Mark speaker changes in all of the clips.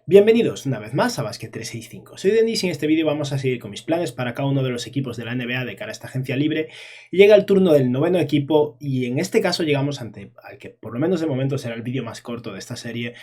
Speaker 1: Bienvenidos una vez más a Basket 365. Soy Denis y en este vídeo vamos a seguir con mis planes para cada uno de los equipos de la NBA de cara a esta agencia libre. Y llega el turno del noveno equipo y en este caso llegamos al que por lo menos de momento será el vídeo más corto de esta serie,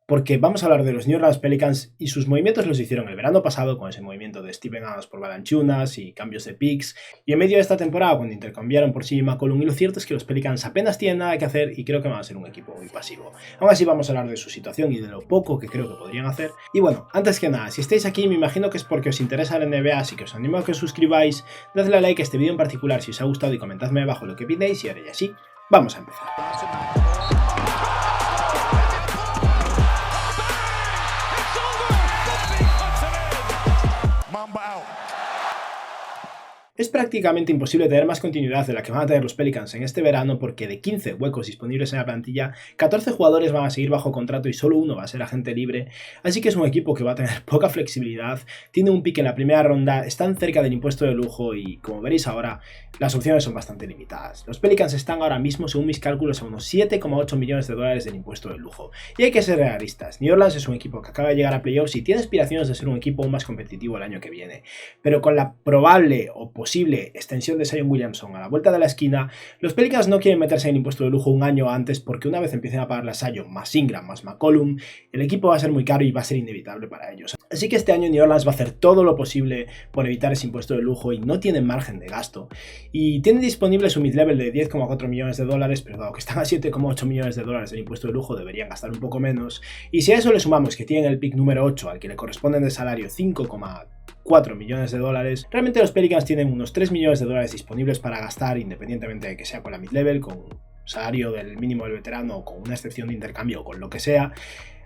Speaker 1: porque vamos a hablar de los New Orleans Pelicans y sus movimientos los hicieron el verano pasado con ese movimiento de Steven Adams por Valanciunas y cambios de picks, y en medio de esta temporada cuando intercambiaron por CJ McCollum, y lo cierto es que los Pelicans apenas tienen nada que hacer y creo que van a ser un equipo muy pasivo. Aún así vamos a hablar de su situación y de lo poco que creo que podrían hacer. Y bueno, antes que nada, si estáis aquí me imagino que es porque os interesa la NBA, así que os animo a que os suscribáis, dadle a like a este vídeo en particular si os ha gustado y comentadme abajo lo que opináis, y ahora ya sí, vamos a empezar. Es prácticamente imposible tener más continuidad de la que van a tener los Pelicans en este verano, porque de 15 huecos disponibles en la plantilla, 14 jugadores van a seguir bajo contrato y solo uno va a ser agente libre, así que es un equipo que va a tener poca flexibilidad, tiene un pick en la primera ronda, están cerca del impuesto de lujo y, como veréis ahora, las opciones son bastante limitadas. Los Pelicans están ahora mismo, según mis cálculos, a unos 7,8 millones de dólares del impuesto de lujo, y hay que ser realistas. New Orleans es un equipo que acaba de llegar a playoffs y tiene aspiraciones de ser un equipo más competitivo el año que viene, pero con la probable o posible extensión de Zion Williamson a la vuelta de la esquina, los Pelicans no quieren meterse en impuesto de lujo un año antes, porque una vez empiecen a pagar la Zion más Ingram más McCollum, el equipo va a ser muy caro y va a ser inevitable para ellos. Así que este año New Orleans va a hacer todo lo posible por evitar ese impuesto de lujo y no tienen margen de gasto. Y tienen disponible su mid-level de 10,4 millones de dólares, pero dado que están a 7,8 millones de dólares del impuesto de lujo, deberían gastar un poco menos. Y si a eso le sumamos que tienen el pick número 8, al que le corresponden de salario 5,4 millones de dólares, realmente los Pelicans tienen unos 3 millones de dólares disponibles para gastar, independientemente de que sea con la mid-level, con salario del mínimo del veterano o con una excepción de intercambio o con lo que sea.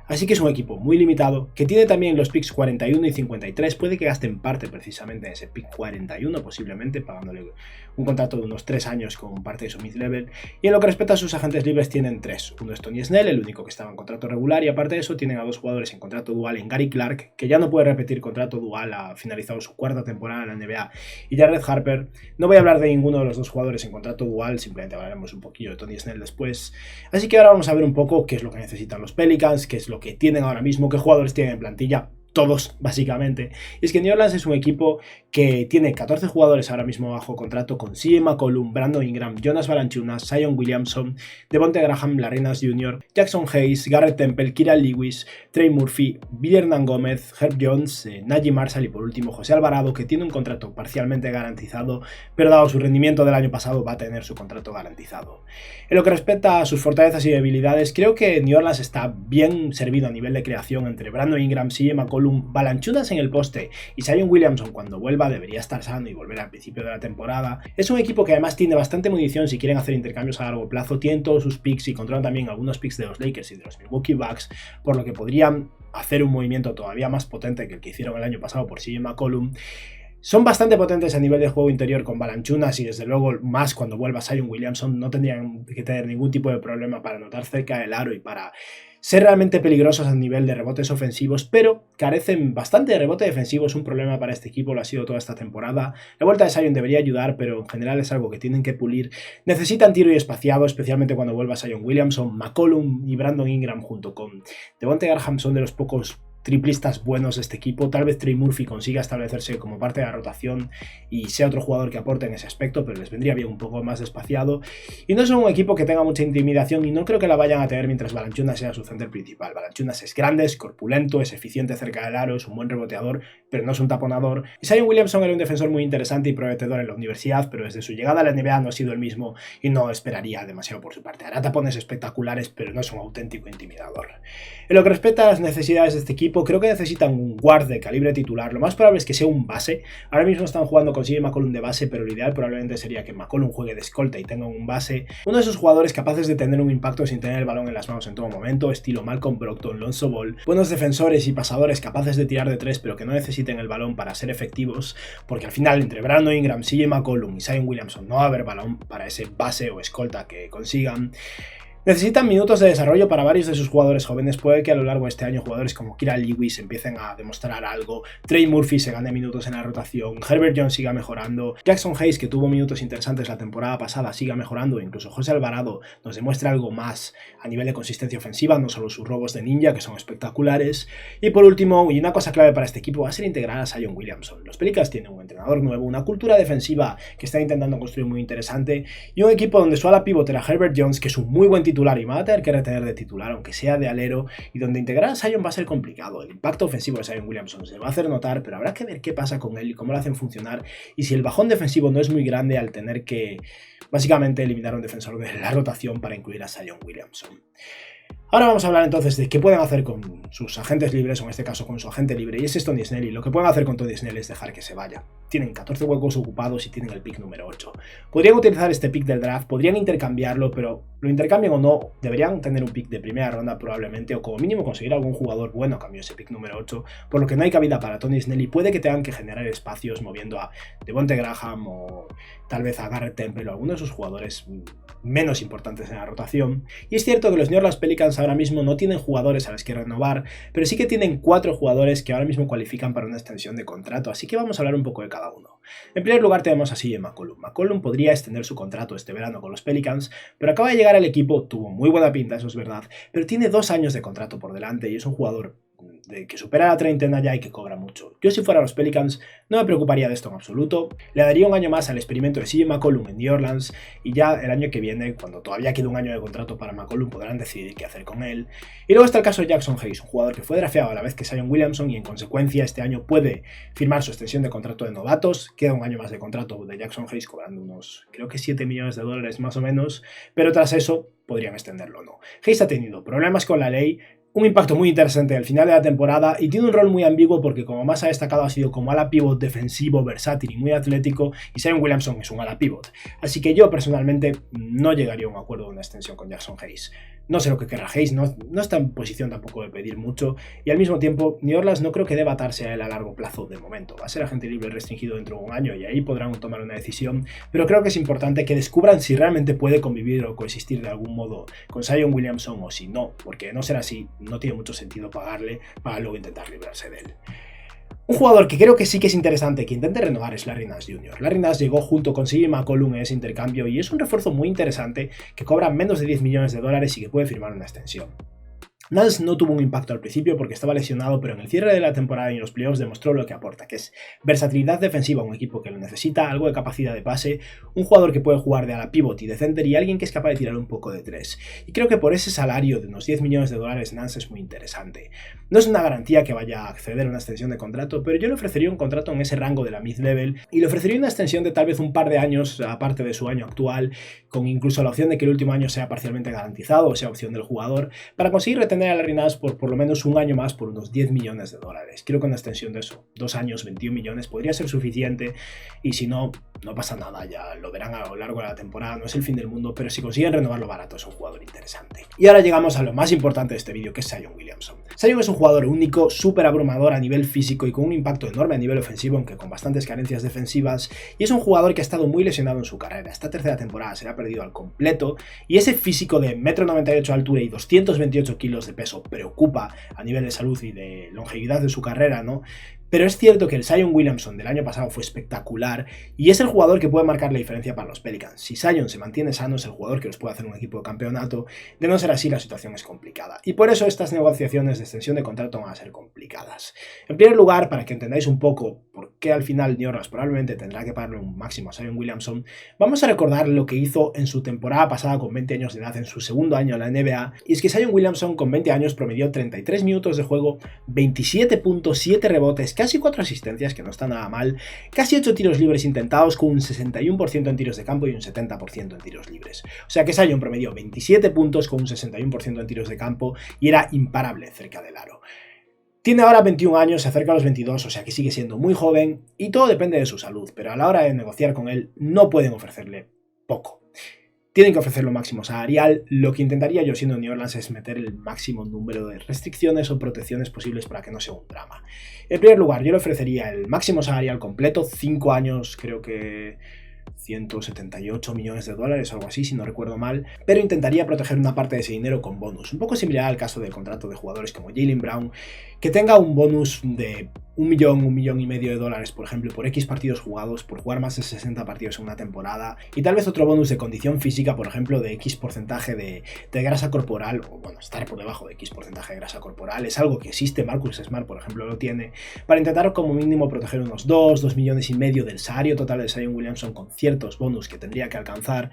Speaker 1: Así que es un equipo muy limitado, que tiene también los picks 41 y 53, puede que gasten parte precisamente en ese pick 41, posiblemente pagándole un contrato de unos 3 años con parte de su mid-level. Y en lo que respecta a sus agentes libres tienen 3, uno es Tony Snell, el único que estaba en contrato regular, y aparte de eso tienen a 2 jugadores en contrato dual, en Gary Clark, que ya no puede repetir contrato dual, ha finalizado su cuarta temporada en la NBA, y Jared Harper. No voy a hablar de ninguno de los 2 jugadores en contrato dual, simplemente hablaremos un poquillo de Tony Snell después. Así que ahora vamos a ver un poco qué es lo que necesitan los Pelicans, qué es lo que tienen ahora mismo, qué jugadores tienen en plantilla. Todos, básicamente. Y es que New Orleans es un equipo que tiene 14 jugadores ahora mismo bajo contrato, con CJ McCollum, Brandon Ingram, Jonas Valanciunas, Zion Williamson, Devonte Graham, Larry Nance Jr., Jackson Hayes, Garrett Temple, Kira Lewis, Trey Murphy, Billy Hernán Gómez, Herb Jones, Najee Marshall y por último José Alvarado, que tiene un contrato parcialmente garantizado, pero dado su rendimiento del año pasado va a tener su contrato garantizado. En lo que respecta a sus fortalezas y debilidades, creo que New Orleans está bien servido a nivel de creación entre Brandon Ingram, CJ McCollum, Valanciunas en el poste y Zion Williamson. Cuando vuelva debería estar sano y volver al principio de la temporada. Es un equipo que además tiene bastante munición si quieren hacer intercambios a largo plazo, tienen todos sus picks y controlan también algunos picks de los Lakers y de los Milwaukee Bucks, por lo que podrían hacer un movimiento todavía más potente que el que hicieron el año pasado por CJ McCollum. Son bastante potentes a nivel de juego interior con Valanciunas y desde luego más cuando vuelva Zion Williamson. No tendrían que tener ningún tipo de problema para anotar cerca del aro y para ser realmente peligrosos a nivel de rebotes ofensivos, pero carecen bastante de rebote defensivo. Es un problema para este equipo, lo ha sido toda esta temporada. La vuelta de Zion debería ayudar, pero en general es algo que tienen que pulir. Necesitan tiro y espaciado, especialmente cuando vuelva Zion Williamson. McCollum y Brandon Ingram junto con Devonte Graham son de los pocos triplistas buenos de este equipo. Tal vez Trey Murphy consiga establecerse como parte de la rotación y sea otro jugador que aporte en ese aspecto, pero les vendría bien un poco más despaciado. Y no es un equipo que tenga mucha intimidación y no creo que la vayan a tener mientras Valanciunas sea su center principal. Valanciunas es grande, es corpulento, es eficiente cerca del aro, es un buen reboteador, pero no es un taponador. Y Zion Williamson era un defensor muy interesante y prometedor en la universidad, pero desde su llegada a la NBA no ha sido el mismo y no esperaría demasiado por su parte. Hará tapones espectaculares, pero no es un auténtico intimidador. En lo que respecta a las necesidades de este equipo, creo que necesitan un guard de calibre titular. Lo más probable es que sea un base. Ahora mismo están jugando con CJ McCollum de base, pero lo ideal probablemente sería que McCollum juegue de escolta y tenga un base. Uno de esos jugadores capaces de tener un impacto sin tener el balón en las manos en todo momento, estilo Malcolm Brogdon, Lonzo Ball. Buenos defensores y pasadores capaces de tirar de 3, pero que no necesiten el balón para ser efectivos, porque al final entre Brandon Ingram, CJ McCollum y Zion Williamson no va a haber balón para ese base o escolta que consigan. Necesitan minutos de desarrollo para varios de sus jugadores jóvenes. Puede que a lo largo de este año jugadores como Kira Lewis empiecen a demostrar algo, Trey Murphy se gane minutos en la rotación, Herbert Jones siga mejorando, Jackson Hayes, que tuvo minutos interesantes la temporada pasada, siga mejorando, incluso José Alvarado nos demuestra algo más a nivel de consistencia ofensiva, no solo sus robos de ninja, que son espectaculares. Y por último, y una cosa clave para este equipo, va a ser integrar a Zion Williamson. Los Pelicans tienen un entrenador nuevo, una cultura defensiva que están intentando construir muy interesante, y un equipo donde su ala pívot era Herbert Jones, que es un muy buen titular y va a tener que retener de titular, aunque sea de alero, y donde integrar a Zion va a ser complicado. El impacto ofensivo de Zion Williamson se va a hacer notar, pero habrá que ver qué pasa con él y cómo lo hacen funcionar, y si el bajón defensivo no es muy grande al tener que básicamente eliminar a un defensor de la rotación para incluir a Zion Williamson. Ahora vamos a hablar entonces de qué pueden hacer con sus agentes libres, o en este caso con su agente libre, y ese es Tony Snell, y lo que pueden hacer con Tony Snell es dejar que se vaya. Tienen 14 huecos ocupados y tienen el pick número 8. Podrían utilizar este pick del draft, podrían intercambiarlo, pero lo intercambian o no, deberían tener un pick de primera ronda probablemente, o como mínimo conseguir algún jugador bueno a cambio de ese pick número 8, por lo que no hay cabida para Tony Snell y puede que tengan que generar espacios moviendo a Devonte Graham o tal vez a Garrett Temple o alguno de sus jugadores menos importantes en la rotación. Y es cierto que los New Orleans Pelicans ahora mismo no tienen jugadores a los que renovar, pero sí que tienen 4 jugadores que ahora mismo cualifican para una extensión de contrato, así que vamos a hablar un poco de cada uno. En primer lugar tenemos a CJ McCollum. McCollum podría extender su contrato este verano con los Pelicans, pero acaba de llegar al equipo, tuvo muy buena pinta, eso es verdad, pero tiene 2 años de contrato por delante y es un jugador que supera la treintena ya y que cobra mucho. Yo si fuera los Pelicans no me preocuparía de esto en absoluto, le daría un año más al experimento de CJ McCollum en New Orleans y ya el año que viene, cuando todavía queda un año de contrato para McCollum, podrán decidir qué hacer con él. Y luego está el caso de Jackson Hayes, un jugador que fue drafteado a la vez que Zion Williamson y en consecuencia este año puede firmar su extensión de contrato de novatos, queda un año más de contrato de Jackson Hayes cobrando unos, creo que $7 millones más o menos, pero tras eso podrían extenderlo o no. Hayes ha tenido problemas con la ley, un impacto muy interesante al final de la temporada y tiene un rol muy ambiguo porque como más ha destacado ha sido como ala pivot defensivo, versátil y muy atlético, y Zion Williamson es un ala pivot. Así que yo personalmente no llegaría a un acuerdo de una extensión con Jackson Hayes. No sé lo que querrá Hayes, no está en posición tampoco de pedir mucho y al mismo tiempo New Orleans no creo que deba atarse a él a largo plazo de momento. Va a ser agente libre restringido dentro de un año y ahí podrán tomar una decisión, pero creo que es importante que descubran si realmente puede convivir o coexistir de algún modo con Zion Williamson o si no, porque de no ser así no tiene mucho sentido pagarle para luego intentar librarse de él. Un jugador que creo que sí que es interesante que intente renovar es Larry Nance Jr. Larry Nance llegó junto con CJ McCollum en ese intercambio y es un refuerzo muy interesante que cobra menos de $10 millones y que puede firmar una extensión. Nance no tuvo un impacto al principio porque estaba lesionado, pero en el cierre de la temporada y en los playoffs demostró lo que aporta, que es versatilidad defensiva a un equipo que lo necesita, algo de capacidad de pase, un jugador que puede jugar de ala pivot y de center y alguien que es capaz de tirar un poco de 3. Y creo que por ese salario de unos $10 millones Nance es muy interesante. No es una garantía que vaya a acceder a una extensión de contrato, pero yo le ofrecería un contrato en ese rango de la mid-level y le ofrecería una extensión de tal vez un par de años aparte de su año actual, con incluso la opción de que el último año sea parcialmente garantizado o sea opción del jugador, para conseguir retener a Larry Nance por lo menos un año más por unos $10 millones. Creo que una extensión de eso, 2 años, 21 millones, podría ser suficiente y si no, no pasa nada, ya lo verán a lo largo de la temporada, no es el fin del mundo, pero si consiguen renovarlo barato es un jugador interesante. Y ahora llegamos a lo más importante de este vídeo, que es Zion Williamson. Zion es un jugador único, súper abrumador a nivel físico y con un impacto enorme a nivel ofensivo, aunque con bastantes carencias defensivas, y es un jugador que ha estado muy lesionado en su carrera. Esta tercera temporada se le ha perdido al completo y ese físico de 1,98 m de altura y 228 kilos de peso preocupa a nivel de salud y de longevidad de su carrera, ¿no? Pero es cierto que el Zion Williamson del año pasado fue espectacular y es el jugador que puede marcar la diferencia para los Pelicans. Si Zion se mantiene sano es el jugador que los puede hacer un equipo de campeonato, de no ser así la situación es complicada. Y por eso estas negociaciones de extensión de contrato van a ser complicadas. En primer lugar, para que entendáis un poco por qué al final New Orleans probablemente tendrá que pagarle un máximo a Zion Williamson, vamos a recordar lo que hizo en su temporada pasada con 20 años de edad en su segundo año en la NBA, y es que Zion Williamson con 20 años promedió 33 minutos de juego, 27.7 rebotes, casi 4 asistencias, que no está nada mal, casi 8 tiros libres intentados con un 61% en tiros de campo y un 70% en tiros libres. O sea que Zion promedió 27 puntos con un 61% en tiros de campo y era imparable cerca del aro. Tiene ahora 21 años, se acerca a los 22, o sea que sigue siendo muy joven y todo depende de su salud, pero a la hora de negociar con él no pueden ofrecerle poco. Tienen que ofrecer lo máximo salarial. Lo que intentaría yo siendo New Orleans es meter el máximo número de restricciones o protecciones posibles para que no sea un drama. En primer lugar, yo le ofrecería el máximo salarial completo, 5 años, creo que 178 millones de dólares o algo así, si no recuerdo mal, pero intentaría proteger una parte de ese dinero con bonus, un poco similar al caso del contrato de jugadores como Jaylen Brown, que tenga un bonus de 1 millón y medio de dólares, por ejemplo, por X partidos jugados, por jugar más de 60 partidos en una temporada, y tal vez otro bonus de condición física, por ejemplo, de X porcentaje de grasa corporal, o bueno, estar por debajo de X porcentaje de grasa corporal, es algo que existe, Marcus Smart, por ejemplo, lo tiene, para intentar como mínimo proteger unos 2 millones y medio del salario total de Zion Williamson con ciertos bonus que tendría que alcanzar,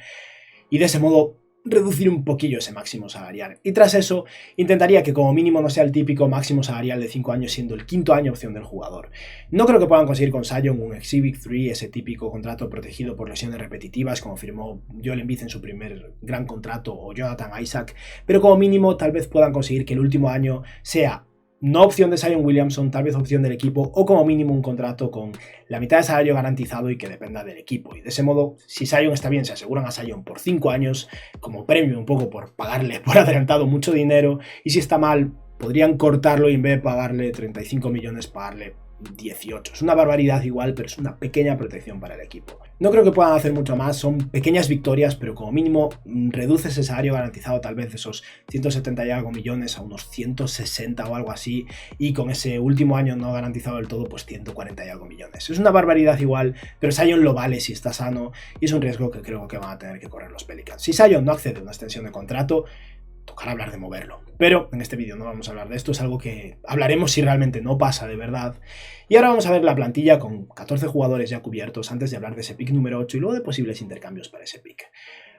Speaker 1: y de ese modo reducir un poquillo ese máximo salarial. Y tras eso, intentaría que como mínimo no sea el típico máximo salarial de 5 años, siendo el quinto año opción del jugador. No creo que puedan conseguir con Zion un Exhibit 3, ese típico contrato protegido por lesiones repetitivas, como firmó Joel Embiid en su primer gran contrato, o Jonathan Isaac, pero como mínimo tal vez puedan conseguir que el último año sea no opción de Zion Williamson, tal vez opción del equipo, o como mínimo un contrato con la mitad de salario garantizado y que dependa del equipo. Y de ese modo, si Zion está bien, se aseguran a Zion por 5 años, como premio un poco por pagarle por adelantado mucho dinero, y si está mal, podrían cortarlo y en vez de pagarle 35 millones, pagarle 18. Es una barbaridad igual, pero es una pequeña protección para el equipo. No creo que puedan hacer mucho más, son pequeñas victorias, pero como mínimo reduce ese salario garantizado tal vez de esos 170 y algo millones a unos 160 o algo así, y con ese último año no garantizado del todo, pues 140 y algo millones. Es una barbaridad igual, pero Zion lo vale si está sano, y es un riesgo que creo que van a tener que correr los Pelicans. Si Zion no accede a una extensión de contrato, tocará hablar de moverlo. Pero en este vídeo no vamos a hablar de esto, es algo que hablaremos si realmente no pasa de verdad. Y ahora vamos a ver la plantilla con 14 jugadores ya cubiertos antes de hablar de ese pick número 8 y luego de posibles intercambios para ese pick.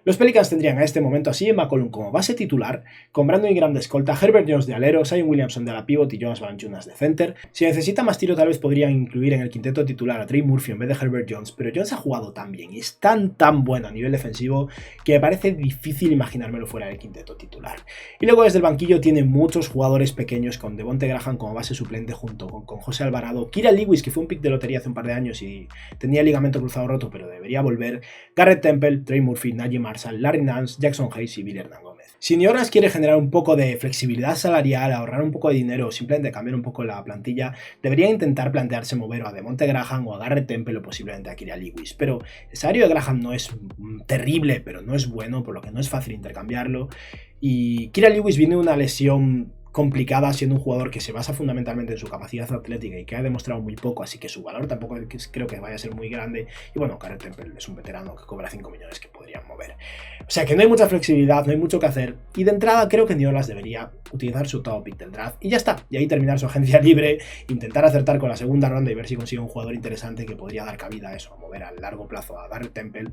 Speaker 1: Los Pelicans tendrían a este momento a CJ McCollum como base titular, con Brandon Ingram de escolta, Herbert Jones de alero, Zion Williamson de ala pivot y Jonas Valanciunas de center. Si necesita más tiro, tal vez podrían incluir en el quinteto titular a Trey Murphy en vez de Herbert Jones, pero Jones ha jugado tan bien y es tan bueno a nivel defensivo que me parece difícil imaginármelo fuera del quinteto titular. Y luego desde el banquillo tiene muchos jugadores pequeños, con Devonte Graham como base suplente junto con José Alvarado, Kira Lewis, que fue un pick de lotería hace un par de años y tenía el ligamento cruzado roto pero debería volver, Garrett Temple, Trey Murphy, Najee Marshall, Larry Nance, Jackson Hayes y Billy Hernán Gómez. Si New Orleans quiere generar un poco de flexibilidad salarial, ahorrar un poco de dinero o simplemente cambiar un poco la plantilla, debería intentar plantearse mover a Devonte Graham o a Garrett Temple o posiblemente a Kira Lewis. Pero el salario de Graham no es terrible, pero no es bueno, por lo que no es fácil intercambiarlo. Y Kira Lewis viene de una lesión complicada, siendo un jugador que se basa fundamentalmente en su capacidad atlética y que ha demostrado muy poco, así que su valor tampoco creo que vaya a ser muy grande. Y bueno, Garrett Temple es un veterano que cobra 5 millones que podrían mover. O sea que no hay mucha flexibilidad, no hay mucho que hacer, y de entrada creo que New Orleans debería utilizar su top pick del draft y ya está, y ahí terminar su agencia libre, intentar acertar con la segunda ronda y ver si consigue un jugador interesante que podría dar cabida a eso, a mover a largo plazo a Garrett Temple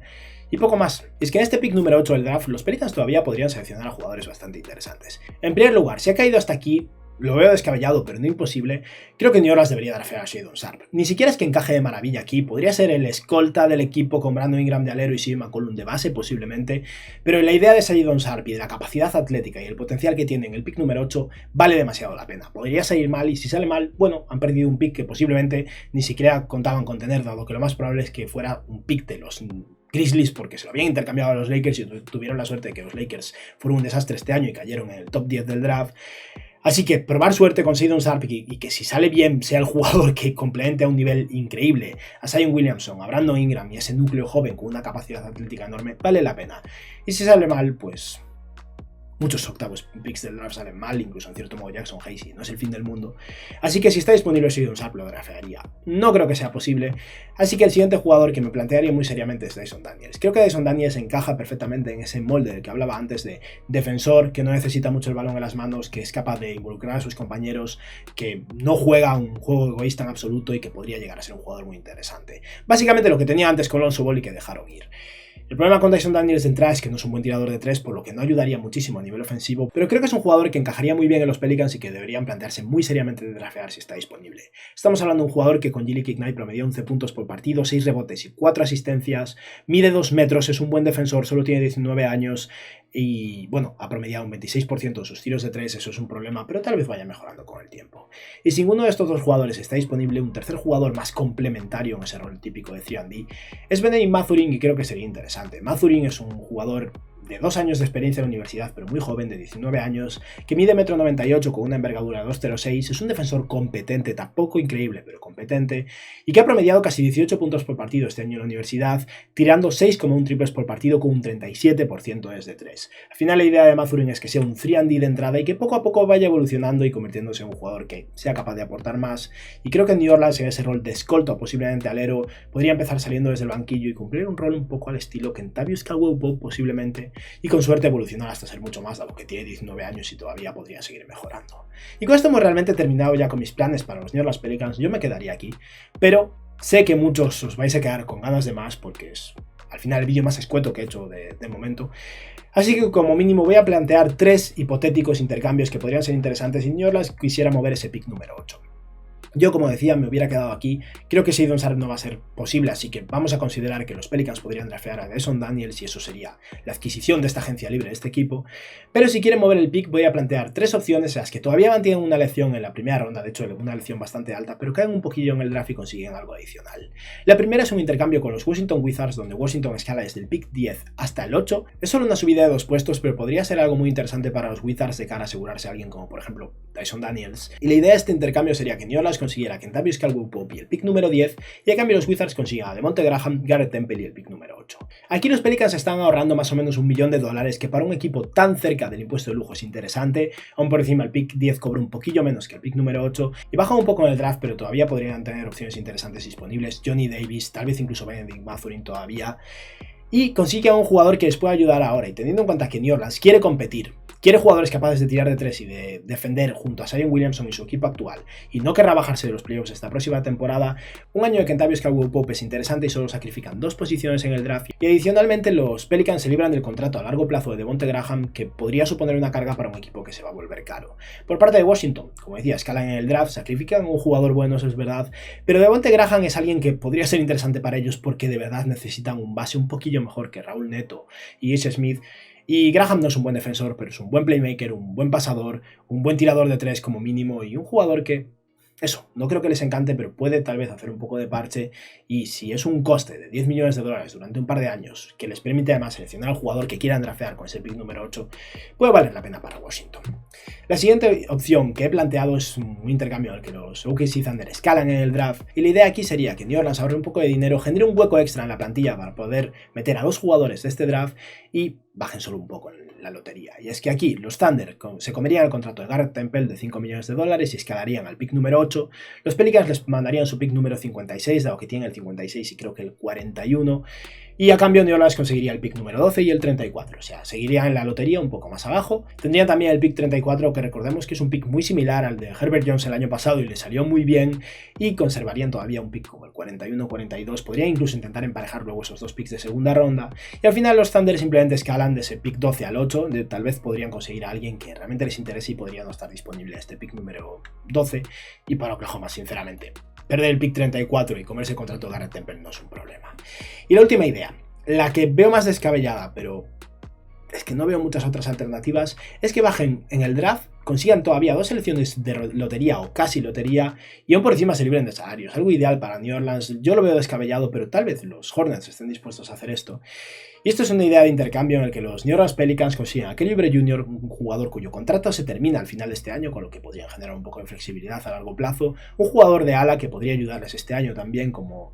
Speaker 1: y poco más. Y es que en este pick número 8 del draft los Pelicans todavía podrían seleccionar a jugadores bastante interesantes. En primer lugar, si ha caído hasta aquí, lo veo descabellado, pero no imposible, creo que New Orleans debería draftear a Shadon Sharpe. Ni siquiera es que encaje de maravilla aquí, podría ser el escolta del equipo con Brandon Ingram de alero y CJ McCollum de base posiblemente, pero la idea de Shadon Sharpe y de la capacidad atlética y el potencial que tiene en el pick número 8 vale demasiado la pena. Podría salir mal y si sale mal, bueno, han perdido un pick que posiblemente ni siquiera contaban con tener, dado que lo más probable es que fuera un pick de los Grizzlies porque se lo habían intercambiado a los Lakers y tuvieron la suerte de que los Lakers fueron un desastre este año y cayeron en el top 10 del draft. Así que probar suerte con Shadon Sharpe y que si sale bien sea el jugador que complemente a un nivel increíble a Zion Williamson, a Brandon Ingram y a ese núcleo joven con una capacidad atlética enorme, vale la pena. Y si sale mal, pues muchos octavos picks del draft salen mal, incluso en cierto modo Jackson Hayes, y no es el fin del mundo. Así que si está disponible Shadon Sharpe lo draftearía. No creo que sea posible, así que el siguiente jugador que me plantearía muy seriamente es Dyson Daniels. Creo que Dyson Daniels encaja perfectamente en ese molde del que hablaba antes de defensor, que no necesita mucho el balón en las manos, que es capaz de involucrar a sus compañeros, que no juega un juego egoísta en absoluto y que podría llegar a ser un jugador muy interesante. Básicamente lo que tenía antes con Lonzo Ball y que dejaron ir. El problema con Dyson Daniels de entrada es que no es un buen tirador de 3, por lo que no ayudaría muchísimo a nivel ofensivo, pero creo que es un jugador que encajaría muy bien en los Pelicans y que deberían plantearse muy seriamente de draftear si está disponible. Estamos hablando de un jugador que con G-League Ignite promedió 11 puntos por partido, 6 rebotes y 4 asistencias, mide 2 metros, es un buen defensor, solo tiene 19 años y bueno, ha promediado un 26% de sus tiros de 3, eso es un problema, pero tal vez vaya mejorando con el tiempo. Y si ninguno de estos dos jugadores está disponible, un tercer jugador más complementario en ese rol típico de 3&D es Benedict Mathurin y creo que sería interesante. Mathurin es un jugador de 2 años de experiencia en la universidad, pero muy joven, de 19 años, que mide 1,98 m con una envergadura de 2,06, es un defensor competente, tampoco increíble, pero competente, y que ha promediado casi 18 puntos por partido este año en la universidad, tirando 6,1 triples por partido con un 37% desde 3. Al final la idea de Mathurin es que sea un 3&D de entrada y que poco a poco vaya evolucionando y convirtiéndose en un jugador que sea capaz de aportar más, y creo que en New Orleans en ese rol de escolta o posiblemente alero podría empezar saliendo desde el banquillo y cumplir un rol un poco al estilo Kentavious Caldwell-Pope posiblemente, y con suerte evolucionar hasta ser mucho más, dado que tiene 19 años y todavía podría seguir mejorando. Y con esto hemos realmente terminado ya con mis planes para los New Orleans Pelicans. Yo me quedaría aquí, pero sé que muchos os vais a quedar con ganas de más porque es al final el vídeo más escueto que he hecho de momento. Así que como mínimo voy a plantear 3 hipotéticos intercambios que podrían ser interesantes si New Orleans quisiera mover ese pick número 8. Yo, como decía, me hubiera quedado aquí. Creo que Shedon Sharpe no va a ser posible, así que vamos a considerar que los Pelicans podrían draftear a Deshaun Daniels y eso sería la adquisición de esta agencia libre de este equipo. Pero si quieren mover el pick, voy a plantear 3 opciones en las que todavía mantienen una elección en la primera ronda, de hecho una elección bastante alta, pero caen un poquillo en el draft y consiguen algo adicional. La primera es un intercambio con los Washington Wizards, donde Washington escala desde el pick 10 hasta el 8. Es solo una subida de 2 puestos, pero podría ser algo muy interesante para los Wizards de cara a asegurarse a alguien como por ejemplo Deshaun Daniels. Y la idea de este intercambio sería que New Orleans consiguiera Kentavious Caldwell-Pope y el pick número 10, y a cambio los Wizards consigan a Devonte Graham, Garrett Temple y el pick número 8. Aquí los Pelicans están ahorrando más o menos $1 millón, que para un equipo tan cerca del impuesto de lujo es interesante. Aún por encima el pick 10 cobra un poquillo menos que el pick número 8 y bajan un poco en el draft, pero todavía podrían tener opciones interesantes disponibles. Johnny Davis, tal vez incluso Benedict Mathurin todavía. Y consigue a un jugador que les pueda ayudar ahora, y teniendo en cuenta que New Orleans quiere competir, quiere jugadores capaces de tirar de 3 y de defender junto a Zion Williamson y su equipo actual, y no querrá bajarse de los playoffs esta próxima temporada, un año de Kentavious Caldwell-Pope es interesante y solo sacrifican 2 posiciones en el draft, y adicionalmente los Pelicans se libran del contrato a largo plazo de Devonte Graham, que podría suponer una carga para un equipo que se va a volver caro. Por parte de Washington, como decía, escalan en el draft, sacrifican un jugador bueno, eso es verdad, pero Devonte Graham es alguien que podría ser interesante para ellos porque de verdad necesitan un base un poquillo mejor que Raúl Neto y Ish Smith. Y Graham no es un buen defensor, pero es un buen playmaker, un buen pasador, un buen tirador de 3 como mínimo y un jugador que, eso, no creo que les encante, pero puede tal vez hacer un poco de parche, y si es un coste de $10 millones durante un par de años que les permite además seleccionar al jugador que quieran draftear con ese pick número 8, puede valer la pena para Washington. La siguiente opción que he planteado es un intercambio en el que los OKC Thunder escalan en el draft, y la idea aquí sería que New Orleans ahorre un poco de dinero, genere un hueco extra en la plantilla para poder meter a 2 jugadores de este draft y bajen solo un poco en la lotería. Y es que aquí los Thunder se comerían el contrato de Garrett Temple de $5 millones y escalarían al pick número 8. Los Pelicans les mandarían su pick número 56, dado que tienen el 56 y creo que el 41. Y a cambio New Orleans conseguiría el pick número 12 y el 34, o sea, seguiría en la lotería un poco más abajo. Tendrían también el pick 34, que recordemos que es un pick muy similar al de Herbert Jones el año pasado y le salió muy bien, y conservarían todavía un pick como el 41-42, podrían incluso intentar emparejar luego esos 2 picks de segunda ronda, y al final los Thunder simplemente escalan de ese pick 12 al 8, tal vez podrían conseguir a alguien que realmente les interese y podría no estar disponible en este pick número 12, y para Oklahoma, sinceramente, perder el pick 34 y comerse el contrato de Garrett Temple no es un problema. Y la última idea, la que veo más descabellada, pero es que no veo muchas otras alternativas, es que bajen en el draft, consigan todavía 2 selecciones de lotería o casi lotería y aún por encima se libren de salarios. Algo ideal para New Orleans. Yo lo veo descabellado, pero tal vez los Hornets estén dispuestos a hacer esto. Y esto es una idea de intercambio en el que los New Orleans Pelicans consiguen a Kelly Oubre Jr., un jugador cuyo contrato se termina al final de este año, con lo que podrían generar un poco de flexibilidad a largo plazo, un jugador de ala que podría ayudarles este año también como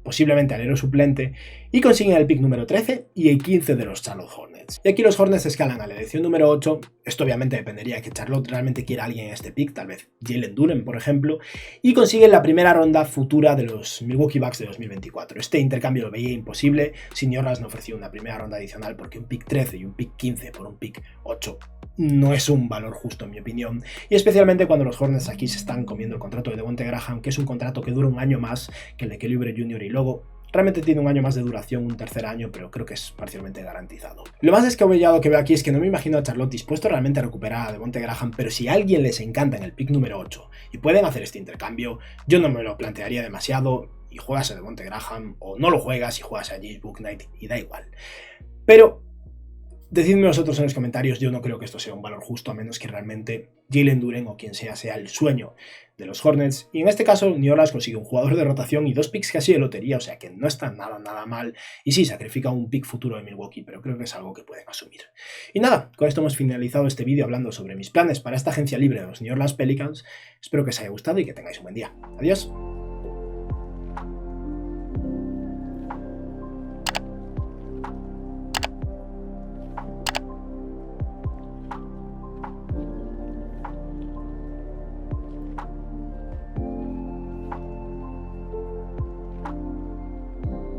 Speaker 1: posiblemente alero suplente, y consiguen el pick número 13 y el 15 de los Charlotte Hornets. Y aquí los Hornets escalan a la elección número 8, esto obviamente dependería de que Charlotte realmente quiera a alguien en este pick, tal vez Jalen Duren por ejemplo, y consiguen la primera ronda futura de los Milwaukee Bucks de 2024. Este intercambio lo veía imposible si New Orleans no ofrecía una primera ronda adicional, porque un pick 13 y un pick 15 por un pick 8 no es un valor justo en mi opinión, y especialmente cuando los Hornets aquí se están comiendo el contrato de Devonte Graham, que es un contrato que dura un año más que el de Kelly Oubre Jr. y luego realmente tiene un año más de duración, un tercer año, pero creo que es parcialmente garantizado. Lo más descabellado que veo aquí es que no me imagino a Charlotte dispuesto realmente a recuperar a Devonte Graham, pero si a alguien les encanta en el pick número 8 y pueden hacer este intercambio, yo no me lo plantearía demasiado, y juegas a Devonte Graham o no lo juegas y juegas a James Bouknight y da igual. Pero Decidme vosotros en los comentarios, yo no creo que esto sea un valor justo, a menos que realmente Jalen Duren o quien sea el sueño de los Hornets. Y en este caso, New Orleans consigue un jugador de rotación y 2 picks casi de lotería, o sea que no está nada mal. Y sí, sacrifica un pick futuro de Milwaukee, pero creo que es algo que pueden asumir. Y nada, con esto hemos finalizado este vídeo hablando sobre mis planes para esta agencia libre de los New Orleans Pelicans. Espero que os haya gustado y que tengáis un buen día. Adiós.